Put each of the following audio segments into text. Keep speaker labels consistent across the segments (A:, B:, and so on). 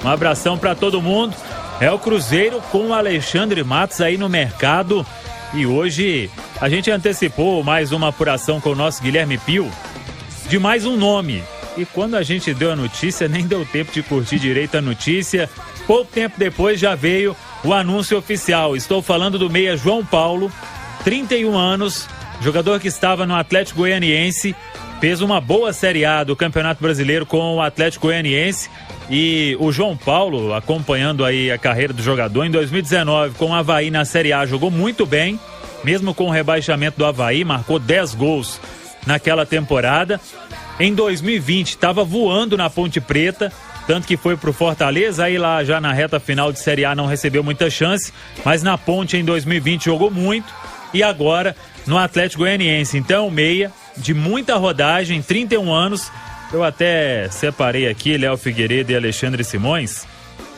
A: Um abração para todo mundo. É o Cruzeiro com o Alexandre Matos aí no mercado. E hoje a gente antecipou mais uma apuração com o nosso Guilherme Pio de mais um nome. E quando a gente deu a notícia, nem deu tempo de curtir direito a notícia. Pouco tempo depois já veio o anúncio oficial. Estou falando do meia João Paulo, 31 anos, jogador que estava no Atlético Goianiense, fez uma boa Série A do Campeonato Brasileiro com o Atlético Goianiense. E o João Paulo, acompanhando aí a carreira do jogador, em 2019 com o Avaí na Série A, jogou muito bem, mesmo com o rebaixamento do Avaí, marcou 10 gols naquela temporada. Em 2020 estava voando na Ponte Preta, tanto que foi pro Fortaleza, aí lá já na reta final de Série A não recebeu muita chance, mas na Ponte em 2020 jogou muito, e agora no Atlético Goianiense. Então, meia de muita rodagem, 31 anos. Eu até separei aqui, Léo Figueiredo e Alexandre Simões,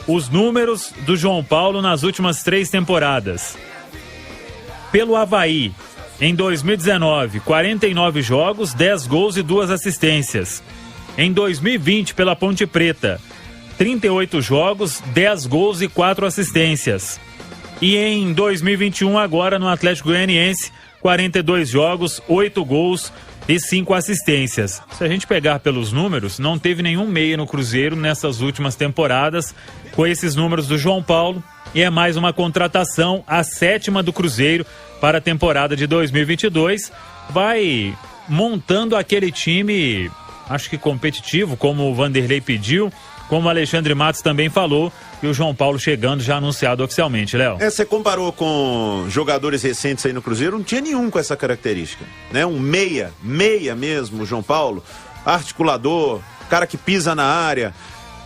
A: os números do João Paulo nas últimas 3 temporadas. Pelo Avaí, em 2019, 49 jogos, 10 gols e 2 assistências. Em 2020, pela Ponte Preta, 38 jogos, 10 gols e 4 assistências. E em 2021, agora no Atlético Goianiense, 42 jogos, 8 gols e 5 assistências. Se a gente pegar pelos números, não teve nenhum meia no Cruzeiro nessas últimas temporadas com esses números do João Paulo, e é mais uma contratação, a 7ª do Cruzeiro para a temporada de 2022. Vai montando aquele time, acho que competitivo, como o Vanderlei pediu, como o Alexandre Matos também falou, e o João Paulo chegando já anunciado oficialmente, Léo.
B: Você comparou com jogadores recentes aí no Cruzeiro, não tinha nenhum com essa característica, né? Um meia mesmo, o João Paulo, articulador, cara que pisa na área.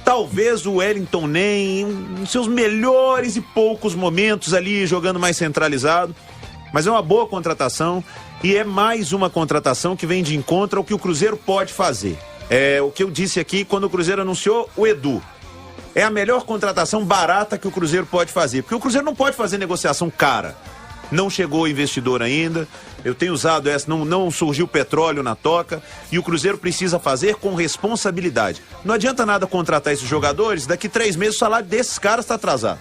B: Talvez o Wellington Nem, em seus melhores e poucos momentos ali, jogando mais centralizado, mas é uma boa contratação e é mais uma contratação que vem de encontro ao que o Cruzeiro pode fazer. É o que eu disse aqui quando o Cruzeiro anunciou o Edu. É a melhor contratação barata que o Cruzeiro pode fazer, porque o Cruzeiro não pode fazer negociação cara. Não chegou o investidor ainda, eu tenho usado essa, não surgiu petróleo na toca, e o Cruzeiro precisa fazer com responsabilidade. Não adianta nada contratar esses jogadores, daqui 3 meses o salário desses caras está atrasado.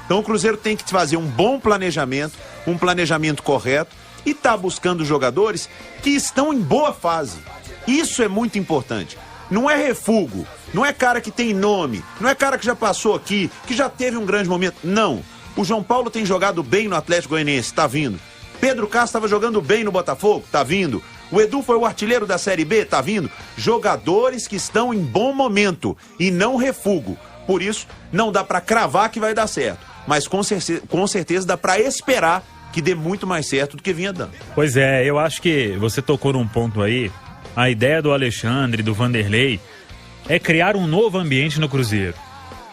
B: Então o Cruzeiro tem que fazer um bom planejamento, um planejamento correto, e tá buscando jogadores que estão em boa fase. Isso é muito importante. Não é refugo, não é cara que tem nome, não é cara que já passou aqui, que já teve um grande momento. Não. O João Paulo tem jogado bem no Atlético Goianiense, tá vindo. Pedro Castro estava jogando bem no Botafogo, tá vindo. O Edu foi o artilheiro da Série B, tá vindo. Jogadores que estão em bom momento e não refugo. Por isso, não dá pra cravar que vai dar certo, mas com certeza dá pra esperar que dê muito mais certo do que vinha dando.
A: Pois é, eu acho que você tocou num ponto aí. A ideia do Alexandre, do Vanderlei, é criar um novo ambiente no Cruzeiro.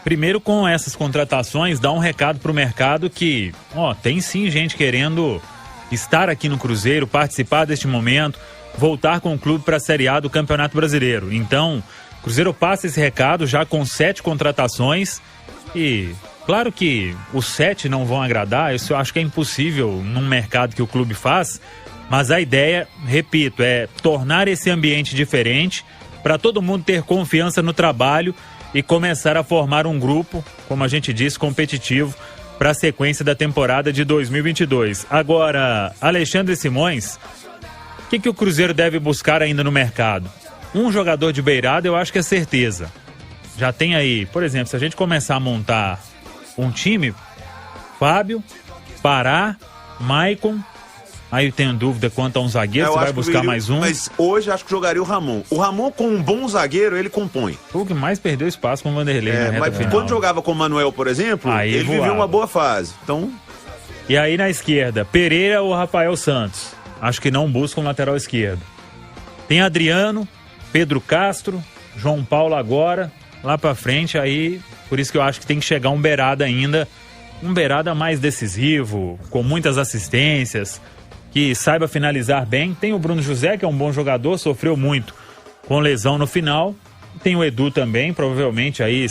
A: Primeiro, com essas contratações, dá um recado pro mercado que, tem sim gente querendo estar aqui no Cruzeiro, participar deste momento, voltar com o clube para a Série A do Campeonato Brasileiro. Então, o Cruzeiro passa esse recado já com 7 contratações e, claro que os 7 não vão agradar, isso eu acho que é impossível num mercado que o clube faz, mas a ideia, repito, é tornar esse ambiente diferente para todo mundo ter confiança no trabalho e começar a formar um grupo, como a gente disse, competitivo para a sequência da temporada de 2022. Agora, Alexandre Simões, o que o Cruzeiro deve buscar ainda no mercado? Um jogador de beirada, eu acho que é certeza. Já tem aí, por exemplo, se a gente começar a montar um time, Fábio, Pará, Maicon. Aí eu tenho dúvida quanto a um zagueiro, você vai buscar mais um?
B: Mas hoje acho que jogaria o Ramon. O Ramon, com um bom zagueiro, ele compõe.
A: O que mais perdeu espaço com o Vanderlei na reta
B: mas
A: final.
B: Quando jogava com o Manuel, por exemplo,
A: aí
B: ele viveu uma boa fase. Então...
A: E aí na esquerda, Pereira ou Rafael Santos? Acho que não buscam lateral esquerdo. Tem Adriano, Pedro Castro, João Paulo agora, lá pra frente, aí por isso que eu acho que tem que chegar um beirada ainda, um beirada mais decisivo, com muitas assistências, que saiba finalizar bem. Tem o Bruno José, que é um bom jogador, sofreu muito com lesão no final. Tem o Edu também, provavelmente aí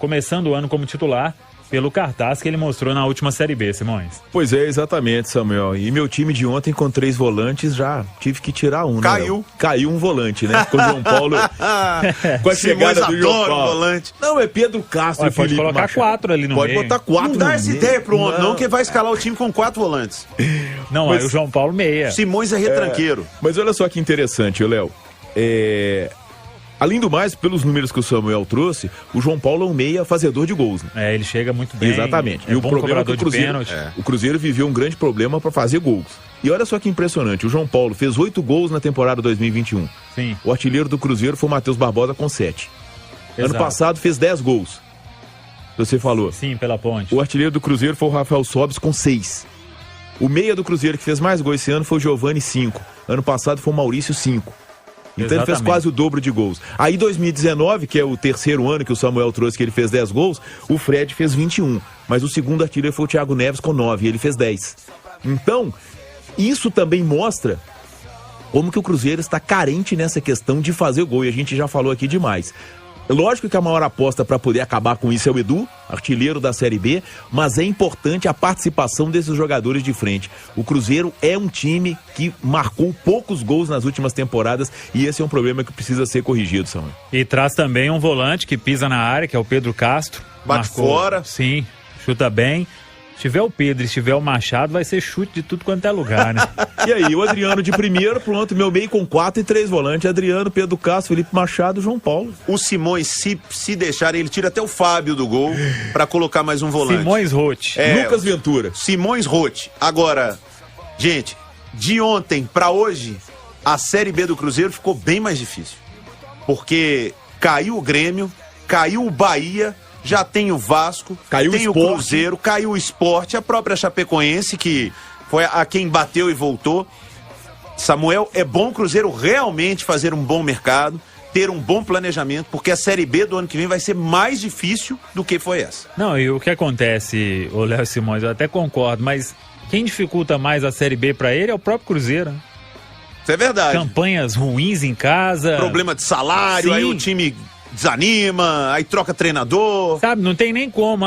A: começando o ano como titular. pelo cartaz que ele mostrou na última Série B, Simões.
C: Pois é, exatamente, Samuel. E meu time de ontem com 3 volantes já tive que tirar um,
B: Caiu.
C: Né? Caiu um volante, né? Com o João Paulo. Com a chegada do João Paulo.
B: Volante.
C: Não, é Pedro Castro.
A: Olha, pode colocar Machado. 4 ali no
C: pode
A: meio.
C: Pode botar 4
B: Não dá essa ideia pro homem, não, que vai escalar o time com 4 volantes.
A: Não, mas, aí o João Paulo meia.
B: Simões é retranqueiro.
C: Mas olha só que interessante, Léo. Além do mais, pelos números que o Samuel trouxe, o João Paulo é um meia fazedor de gols. Né?
A: Ele chega muito bem.
C: Exatamente. E o problema é que o Cruzeiro viveu um grande problema para fazer gols. E olha só que impressionante, o João Paulo fez 8 gols na temporada 2021.
A: Sim.
C: O artilheiro do Cruzeiro foi o Matheus Barbosa com 7. Exato. Ano passado fez 10 gols. Você falou.
A: Sim, pela ponte.
C: O artilheiro do Cruzeiro foi o Rafael Sobis com 6. O meia do Cruzeiro que fez mais gols esse ano foi o Giovani, 5. Ano passado foi o Maurício, 5. Então Exatamente. Ele fez quase o dobro de gols. Aí 2019, que é o terceiro ano que o Samuel trouxe, que ele fez 10 gols, o Fred fez 21. Mas o segundo artilheiro foi o Thiago Neves com 9, e ele fez 10. Então, isso também mostra como que o Cruzeiro está carente nessa questão de fazer gol, e a gente já falou aqui demais. Lógico que a maior aposta para poder acabar com isso é o Edu, artilheiro da Série B, mas é importante a participação desses jogadores de frente. O Cruzeiro é um time que marcou poucos gols nas últimas temporadas e esse é um problema que precisa ser corrigido, Samuel.
A: E traz também um volante que pisa na área, que é o Pedro Castro.
B: Bate fora.
A: Sim, chuta bem. Se tiver o Pedro e se tiver o Machado, vai ser chute de tudo quanto é lugar, né?
C: E aí, o Adriano de primeiro, pronto, meu meio com 4 e 3 volantes. Adriano, Pedro Castro, Felipe Machado, João Paulo.
B: O Simões, se deixar, ele tira até o Fábio do gol pra colocar mais um volante.
A: Simões Roth.
C: Lucas Ventura.
B: Simões Roth. Agora, gente, de ontem pra hoje, a Série B do Cruzeiro ficou bem mais difícil. Porque caiu o Grêmio, caiu o Bahia, já tem o Vasco, tem o Cruzeiro, caiu o Sport, a própria Chapecoense, que foi a quem bateu e voltou. Samuel, é bom o Cruzeiro realmente fazer um bom mercado, ter um bom planejamento, porque a Série B do ano que vem vai ser mais difícil do que foi essa.
A: Não, e o que acontece, ô Léo Simões, eu até concordo, mas quem dificulta mais a Série B pra ele é o próprio Cruzeiro.
B: Isso é verdade.
A: Campanhas ruins em casa.
B: Problema de salário, Sim. Aí o time desanima, aí troca treinador.
A: Sabe, não tem nem como.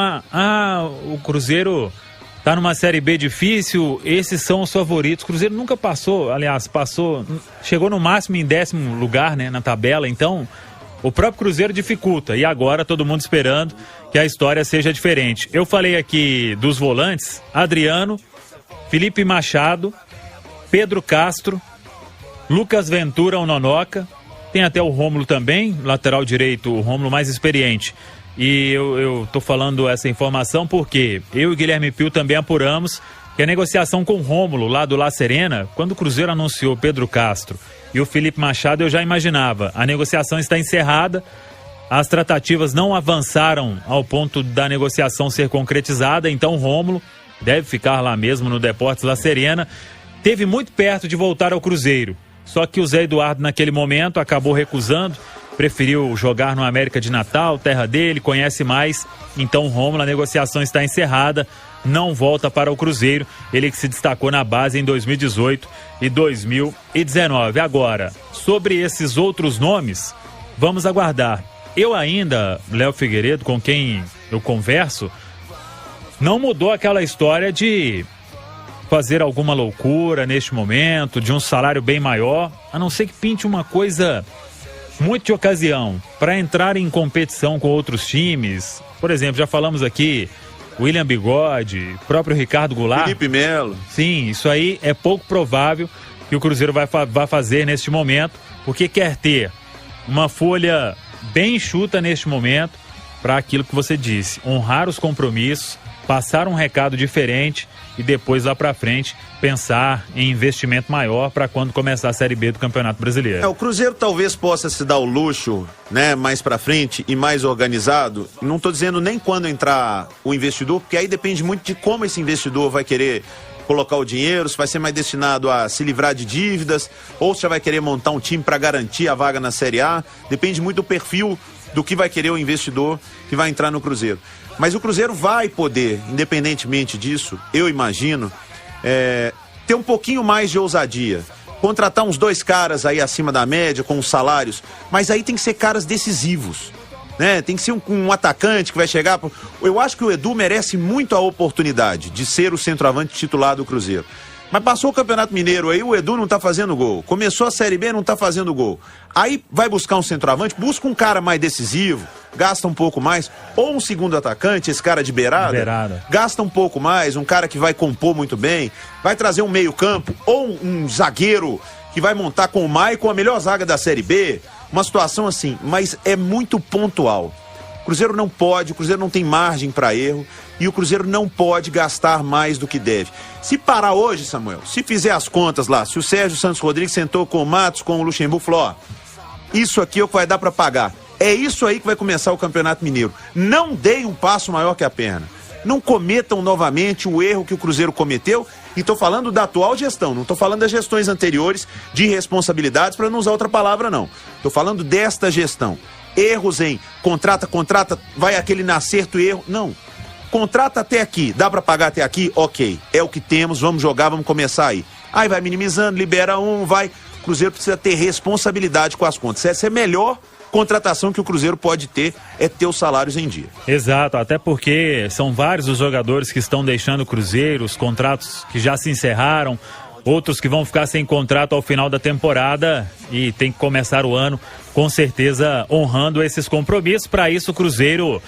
A: O Cruzeiro tá numa Série B difícil, esses são os favoritos. O Cruzeiro nunca passou, aliás, chegou no máximo em 10º lugar, né, na tabela, então o próprio Cruzeiro dificulta. E agora todo mundo esperando que a história seja diferente. Eu falei aqui dos volantes, Adriano, Felipe Machado, Pedro Castro, Lucas Ventura, o Nonoca. Tem até o Rômulo também, lateral direito, o Rômulo mais experiente. E eu tô falando essa informação porque eu e Guilherme Pio também apuramos que a negociação com o Rômulo, lá do La Serena, quando o Cruzeiro anunciou Pedro Castro e o Felipe Machado, eu já imaginava. A negociação está encerrada, as tratativas não avançaram ao ponto da negociação ser concretizada, então o Rômulo deve ficar lá mesmo no Deportes La Serena. Teve muito perto de voltar ao Cruzeiro. Só que o Zé Eduardo, naquele momento, acabou recusando, preferiu jogar no América de Natal, terra dele, conhece mais. Então o Rômulo, a negociação está encerrada, não volta para o Cruzeiro. Ele que se destacou na base em 2018 e 2019. Agora, sobre esses outros nomes, vamos aguardar. Eu ainda, Léo Figueiredo, com quem eu converso, não mudou aquela história de fazer alguma loucura neste momento, de um salário bem maior, a não ser que pinte uma coisa muito de ocasião, para entrar em competição com outros times. Por exemplo, já falamos aqui, William Bigode, próprio Ricardo Goulart.
B: Felipe Melo.
A: Sim, isso aí é pouco provável que o Cruzeiro vai fazer neste momento, porque quer ter uma folha bem enxuta neste momento, para aquilo que você disse, honrar os compromissos, passar um recado diferente e depois lá pra frente pensar em investimento maior para quando começar a Série B do Campeonato Brasileiro.
B: O Cruzeiro talvez possa se dar o luxo, né, mais pra frente e mais organizado. Não tô dizendo nem quando entrar o investidor, porque aí depende muito de como esse investidor vai querer colocar o dinheiro, se vai ser mais destinado a se livrar de dívidas ou se já vai querer montar um time para garantir a vaga na Série A. Depende muito do perfil do que vai querer o investidor que vai entrar no Cruzeiro. Mas o Cruzeiro vai poder, independentemente disso, eu imagino, ter um pouquinho mais de ousadia. Contratar uns 2 caras aí acima da média, com os salários, mas aí tem que ser caras decisivos. né? Tem que ser um atacante que vai chegar. Eu acho que o Edu merece muito a oportunidade de ser o centroavante titular do Cruzeiro. Mas passou o Campeonato Mineiro aí, o Edu não tá fazendo gol. Começou a Série B, não tá fazendo gol. Aí vai buscar um centroavante, busca um cara mais decisivo, gasta um pouco mais. Ou um segundo atacante, esse cara de beirada. Gasta um pouco mais, um cara que vai compor muito bem. Vai trazer um meio-campo, ou um zagueiro que vai montar com o Maicon a melhor zaga da Série B. Uma situação assim, mas é muito pontual. O Cruzeiro não pode, o Cruzeiro não tem margem para erro e o Cruzeiro não pode gastar mais do que deve. Se parar hoje, Samuel, se fizer as contas lá, se o Sérgio Santos Rodrigues sentou com o Matos, com o Luxemburgo, falou, ó, isso aqui é o que vai dar para pagar. É isso aí que vai começar o Campeonato Mineiro. Não deem um passo maior que a perna. Não cometam novamente o erro que o Cruzeiro cometeu. E estou falando da atual gestão, não estou falando das gestões anteriores de responsabilidades, para não usar outra palavra, não. Estou falando desta gestão. Erros em contrata, vai aquele na acerto e erro. Não. Contrata até aqui, dá para pagar até aqui? Ok. É o que temos, vamos jogar, vamos começar aí. Aí vai minimizando, libera um, vai. O Cruzeiro precisa ter responsabilidade com as contas. Essa é a melhor contratação que o Cruzeiro pode ter, é ter os salários em dia.
A: Exato, até porque são vários os jogadores que estão deixando o Cruzeiro, os contratos que já se encerraram, outros que vão ficar sem contrato ao final da temporada e tem que começar o ano, com certeza, honrando esses compromissos. Para isso, o Cruzeiro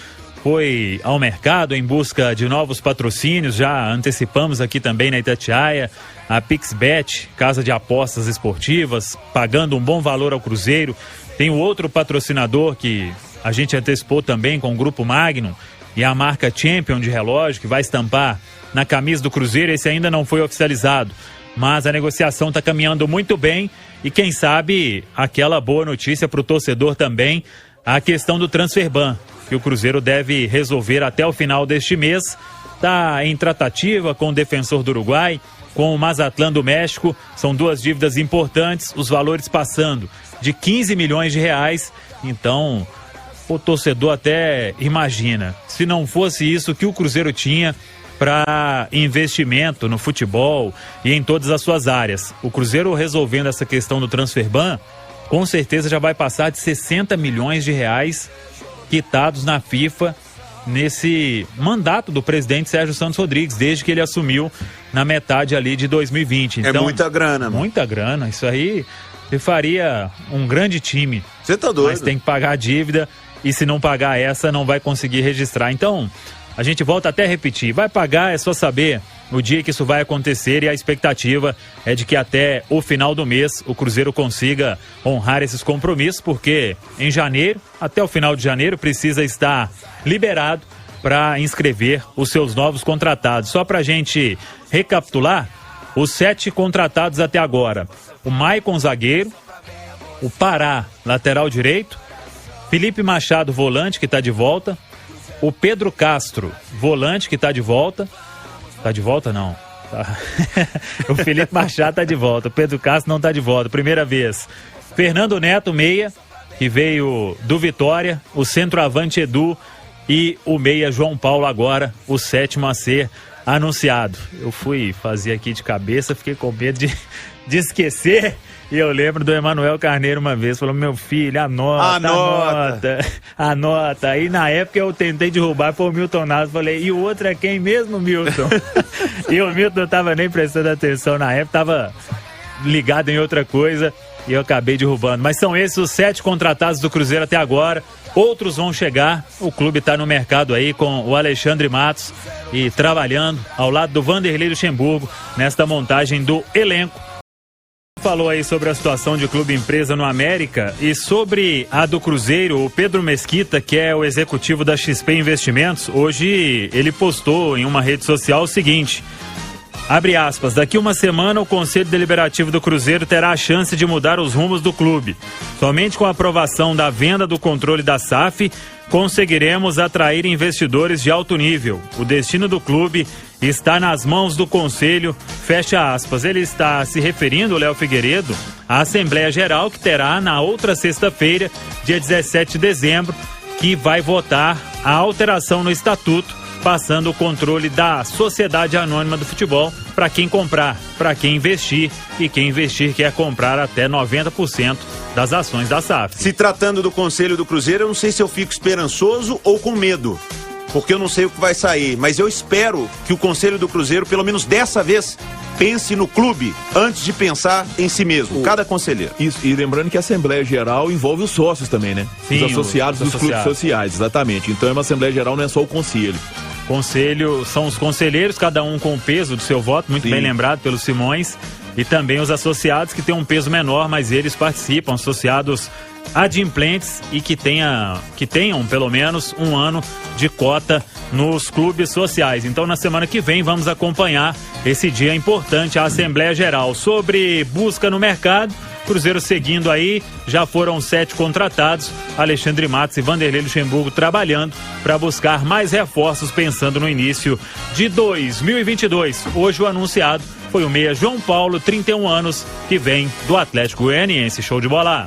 A: foi ao mercado em busca de novos patrocínios, já antecipamos aqui também na Itatiaia, a PixBet, casa de apostas esportivas, pagando um bom valor ao Cruzeiro. Tem o outro patrocinador que a gente antecipou também com o Grupo Magnum e a marca Champion de relógio, que vai estampar na camisa do Cruzeiro. Esse ainda não foi oficializado, mas a negociação está caminhando muito bem e quem sabe aquela boa notícia para o torcedor também, a questão do Transferban, que o Cruzeiro deve resolver até o final deste mês. Está em tratativa com o Defensor do Uruguai, com o Mazatlán do México, são duas dívidas importantes, os valores passando de 15 milhões de reais, então o torcedor até imagina, se não fosse isso que o Cruzeiro tinha para investimento no futebol e em todas as suas áreas. O Cruzeiro resolvendo essa questão do Transferban, com certeza já vai passar de 60 milhões de reais quitados na FIFA nesse mandato do presidente Sérgio Santos Rodrigues, desde que ele assumiu na metade ali de 2020. Então,
B: é muita grana, mano.
A: Muita grana, isso aí ele faria um grande time.
B: Você tá doido.
A: Mas tem que pagar a dívida e se não pagar essa, não vai conseguir registrar. Então, a gente volta até a repetir. Vai pagar, é só saber o dia que isso vai acontecer e a expectativa é de que até o final do mês o Cruzeiro consiga honrar esses compromissos, porque em janeiro, até o final de janeiro, precisa estar liberado para inscrever os seus novos contratados. Só pra gente recapitular, os 7 contratados até agora: o Maicon, zagueiro, o Pará, lateral direito, Felipe Machado, volante, que está de volta, o Pedro Castro, volante, que está de volta. Tá de volta, não? Tá. O Felipe Machado tá de volta, o Pedro Castro não tá de volta, primeira vez. Fernando Neto, meia, que veio do Vitória, o centroavante Edu e o meia João Paulo agora, o 7º a ser anunciado. Eu fui fazer aqui de cabeça, fiquei com medo de esquecer. E eu lembro do Emanuel Carneiro uma vez, falou: meu filho, anota. Aí na época eu tentei derrubar, foi o Milton Naso, falei: e o outro é quem mesmo, Milton? E o Milton não tava nem prestando atenção na época, tava ligado em outra coisa e eu acabei derrubando. Mas são esses os 7 contratados do Cruzeiro até agora. Outros vão chegar, o clube está no mercado aí com o Alexandre Matos e trabalhando ao lado do Vanderlei Luxemburgo nesta montagem do elenco. Falou aí sobre a situação de clube empresa no América e sobre a do Cruzeiro. O Pedro Mesquita, que é o executivo da XP Investimentos, hoje ele postou em uma rede social o seguinte: abre aspas, daqui uma semana o Conselho Deliberativo do Cruzeiro terá a chance de mudar os rumos do clube. Somente com a aprovação da venda do controle da SAF conseguiremos atrair investidores de alto nível. O destino do clube está nas mãos do Conselho, fecha aspas. Ele está se referindo, Léo Figueiredo, à Assembleia Geral que terá na outra sexta-feira, dia 17 de dezembro, que vai votar a alteração no estatuto passando o controle da Sociedade Anônima do Futebol para quem comprar, para quem investir, e quem investir quer comprar até 90% das ações da SAF.
B: Se tratando do Conselho do Cruzeiro, eu não sei se eu fico esperançoso ou com medo, porque eu não sei o que vai sair, mas eu espero que o Conselho do Cruzeiro, pelo menos dessa vez, pense no clube antes de pensar em si mesmo, cada conselheiro.
C: Isso, e lembrando que a Assembleia Geral envolve os sócios também, né?
A: Sim,
C: os associados dos clubes sociais, exatamente. Então é uma Assembleia Geral, não é só o conselho.
A: Conselho são os conselheiros, cada um com o peso do seu voto, muito bem lembrado pelo Simões, e também os associados que têm um peso menor, mas eles participam, associados adimplentes e que tenham pelo menos um ano de cota nos clubes sociais. Então na semana que vem vamos acompanhar esse dia importante, a Assembleia Geral. Sobre busca no mercado, Cruzeiro seguindo aí, já foram 7 contratados, Alexandre Matos e Vanderlei Luxemburgo trabalhando para buscar mais reforços pensando no início de 2022. Hoje o anunciado foi o meia João Paulo, 31 anos, que vem do Atlético Goianiense. Show de bola!